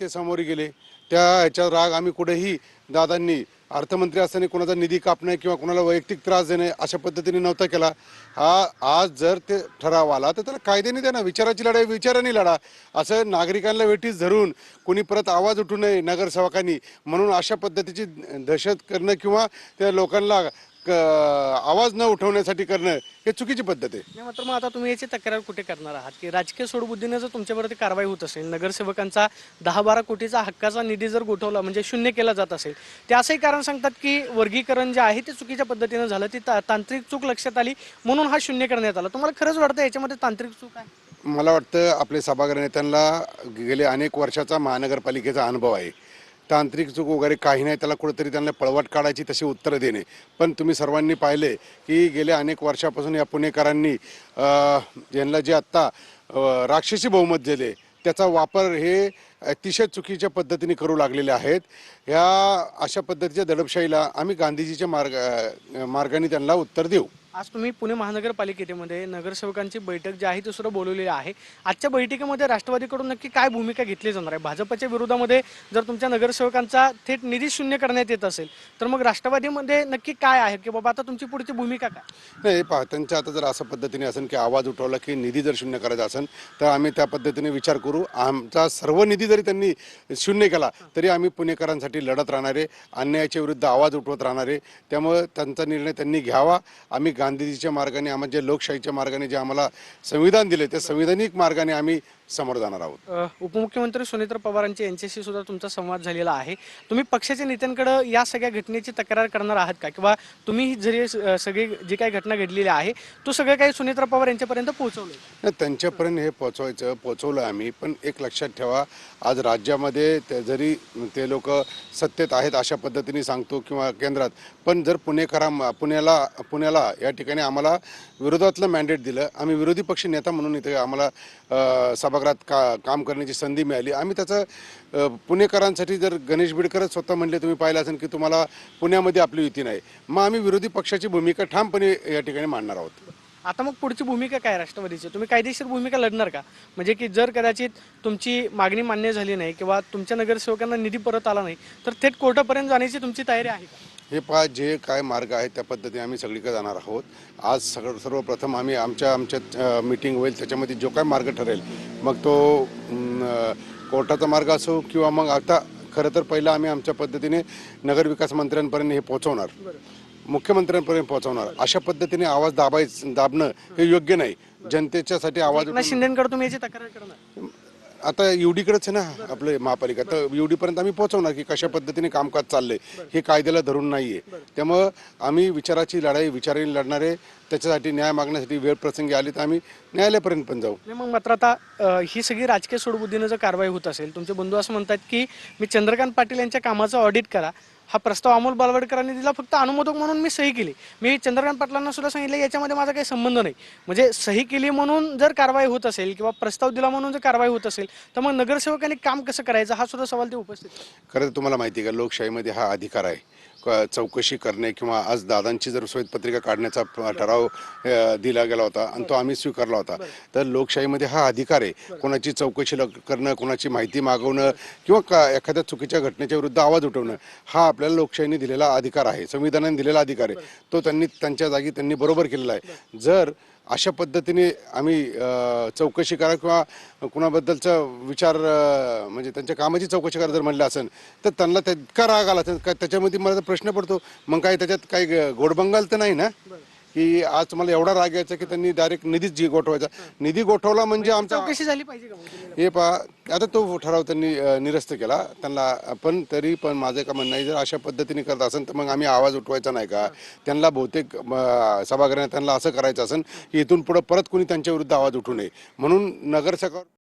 ते समोर गेले त्या ह्याचा राग आम्ही कुठेही दादांनी अर्थमंत्री असताना कोणाचा निधी कापणे किंवा कोणाला वैयक्तिक त्रास देणे अशा पद्धतीने नव्हता केला। हा आज जर ते ठराव आला तर त्याला कायद्याने द्या ना, विचाराची लढाई विचाराने लढा। असं नागरिकांना वेठीस धरून कोणी परत आवाज उठू नये नगरसेवकांनी, म्हणून अशा पद्धतीची दहशत करणं किंवा त्या लोकांना आवाज न उठवण्यासाठी करणं हे चुकीची पद्धत आहे। नाही मात्र मग आता तुम्ही याची तक्रार कुठे करणार आहात की राजकीय सूडबुद्धीने जर तुमच्यावरती कारवाई होत असेल, नगरसेवकांचा 10-12 कोटीचा हक्काचा निधी जर गोठवला म्हणजे शून्य केला जात असेल, ते असंही कारण सांगतात की वर्गीकरण जे आहे ते चुकीच्या पद्धतीने झालं, ती तांत्रिक चूक लक्षात आली म्हणून हा शून्य करण्यात आला। तुम्हाला खरंच वाटतं याच्यामध्ये तांत्रिक चूक आहे? मला वाटतं आपले सभागृह नेत्यांना गेले अनेक वर्षाचा महानगरपालिकेचा अनुभव आहे। तांत्रिक चूक वगैरे काही नाही, त्याला कुठेतरी त्यांना पळवाट काढायची तशी उत्तरं देणे। पण तुम्ही सर्वांनी पाहिले की गेल्या अनेक वर्षापासून या पुणेकरांनी यांना जे आत्ता राक्षसी बहुमत दिले त्याचा वापर हे अतिशय चुकीच्या पद्धतीने करू लागलेले आहेत। ह्या अशा पद्धतीच्या दडपशाहीला आम्ही गांधीजीच्या मार्गाने त्यांना उत्तर देऊ। आज तुम्ही पुणे महानगरपालिकेमध्ये नगरसेवकांची बैठक जी आहे ती सुद्धा बोलवलेली आहे। आजच्या बैठकीमध्ये राष्ट्रवादीकडून नक्की काय भूमिका घेतली जाणार आहे? भाजपच्या विरोधामध्ये जर तुमच्या नगरसेवकांचा थेट निधी शून्य करण्यात येत असेल तर मग राष्ट्रवादीमध्ये नक्की काय आहे की बाबा आता तुमची पुढची भूमिका काय? नाही पहा, त्यांच्या आता जर अशा पद्धतीने असेल की आवाज उठवला की निधी जर शून्य करायचा असेल तर आम्ही त्या पद्धतीने विचार करू। आमचा सर्व निधी जरी त्यांनी शून्य केला तरी आम्ही पुणेकरांसाठी लढत राहणारे, अन्यायाच्या विरुद्ध आवाज उठवत राहणारे। त्यामुळे त्यांचा निर्णय त्यांनी घ्यावा। आम्ही गांधीजीच्या मार्गाने, आम्हाला जे लोकशाहीच्या मार्गाने जे आम्हाला संविधान दिले त्या संविधानिक मार्गाने आम्ही समोर जाणार आहोत। उपमुख्यमंत्री सुनेत्र पवारांचे यांच्याशी सुद्धा तुमचा संवाद झालेला आहे। तुम्ही पक्षाच्या नेत्यांकडे या सगळ्या घटनेची तक्रार करणार आहात का, किंवा तुम्ही जरी सगळी जी काही घटना घडलेली आहे तो सगळं काही सुनेत्र पवार यांच्यापर्यंत पोहोचवलं? त्यांच्यापर्यंत हे पोहोचवलं आम्ही। पण एक लक्षात ठेवा, आज राज्यामध्ये जरी ते लोक सत्तेत आहेत अशा पद्धतीने सांगतो किंवा केंद्रात, पण जर पुण्याला या ठिकाणी आम्हाला विरोधातलं मॅन्डेट दिलं, आम्ही विरोधी पक्ष नेता म्हणून इथे आम्हाला सभागृहात काम करण्याची संधी मिळाली। आम्ही त्याचं पुणेकरांसाठी, जर गणेश बिडकरच स्वतः म्हणले तुम्ही पाहिलं असेल की तुम्हाला पुण्यामध्ये आपली युती नाही, मग आम्ही विरोधी पक्षाची भूमिका ठामपणे या ठिकाणी मांडणार आहोत। आता मग पुढची भूमिका काय राष्ट्रवादीची? तुम्ही कायदेशीर भूमिका लढणार का? म्हणजे की जर कदाचित तुमची मागणी मान्य झाली नाही किंवा तुमच्या नगरसेवकांना निधी परत आला नाही तर थेट कोर्टापर्यंत जाण्याची तुमची तयारी आहे का? हे पहा, जे काय मार्ग आहे त्या पद्धतीने आम्ही सगळीकडे जाणार आहोत। आज सर्वप्रथम आम्ही आमच्या मीटिंग होईल त्याच्यामध्ये जो काय मार्ग ठरेल, मग तो कोर्टाचा मार्ग असो किंवा मग आता खरं तर पहिलं आम्ही आमच्या पद्धतीने नगरविकास मंत्र्यांपर्यंत हे पोहोचवणार, मुख्यमंत्र्यांपर्यंत पोहोचवणार। अशा पद्धतीने आवाज दाबणं हे योग्य नाही। जनतेच्यासाठी आवाज शिंदेकडे तुम्ही याची तक्रार करणार? आता युडीकडेच आहे ना आपले महापालिका, तर युडीपर्यंत आम्ही पोहोचवणार की कशा पद्धतीने कामकाज चाललंय, हे कायद्याला धरून नाहीये। त्यामुळं आम्ही विचाराची लढाई विचाराने लढणारे, त्याच्यासाठी न्याय मागण्यासाठी वेळ प्रसंगी आली तर आम्ही न्यायालयापर्यंत पण जाऊ। मग मात्र आता ही सगळी राजकीय सूडबुद्धीनं जर कारवाई होत असेल, तुमचे बंधू असं म्हणतात की मी चंद्रकांत पाटील यांच्या कामाचं ऑडिट करा, हा प्रस्ताव अमोल बालवडकरांनी दिला, फक्त अनुमोदक म्हणून मी सही केली, मी चंद्रकांत पाटलांना सुद्धा सांगितलं याच्यामध्ये माझा काही संबंध नाही। म्हणजे सही केली म्हणून जर कारवाई होत असेल किंवा प्रस्ताव दिला म्हणून जर कारवाई होत असेल तर मग नगरसेवकांनी काम कसं करायचं हा सुद्धा सवाल ते उपस्थित करतात। खरं तर तुम्हाला माहिती आहे का, लोकशाहीमध्ये हा अधिकार आहे चौकशी करणे किंवा आज दादांची जर श्वेतपत्रिका काढण्याचा ठराव दिला गेला होता आणि तो आम्ही स्वीकारला होता, तर लोकशाहीमध्ये हा अधिकार आहे कोणाची चौकशी करणं, कोणाची माहिती मागवणं किंवा एखाद्या चुकीच्या घटनेच्या विरुद्ध आवाज उठवणं, हा आपल्याला लोकशाहीने दिलेला अधिकार आहे, संविधानाने दिलेला अधिकार आहे। तो त्यांच्या जागी त्यांनी बरोबर केलेला आहे। जर अशा पद्धतीने आम्ही चौकशी करा किंवा कुणाबद्दलचा विचार म्हणजे त्यांच्या कामाची चौकशी करा जर म्हणलं असेल तर त्यांना इतका राग आला त्याच्यामध्ये मला प्रश्न पडतो, मग काय त्याच्यात काही गोडबंगाल तर नाही ना की आज मला एवढा राग यायचा की त्यांनी डायरेक्ट निधीच गोठवायचा। निधी गोठवला म्हणजे आमचा चौकशी झाली पाहिजे का? हे पहा, आता तो ठराव त्यांनी निरस्त केला त्यांना, पण तरी पण माझं का म्हणणं आहे, जर अशा पद्धतीने करत असेल तर मग आम्ही आवाज उठवायचा नाही का? त्यांना बहुतेक सभागृहात त्यांना असं करायचं असेल की इथून पुढे परत कोणी त्यांच्या विरुद्ध आवाज उठू नये म्हणून नगरसेवक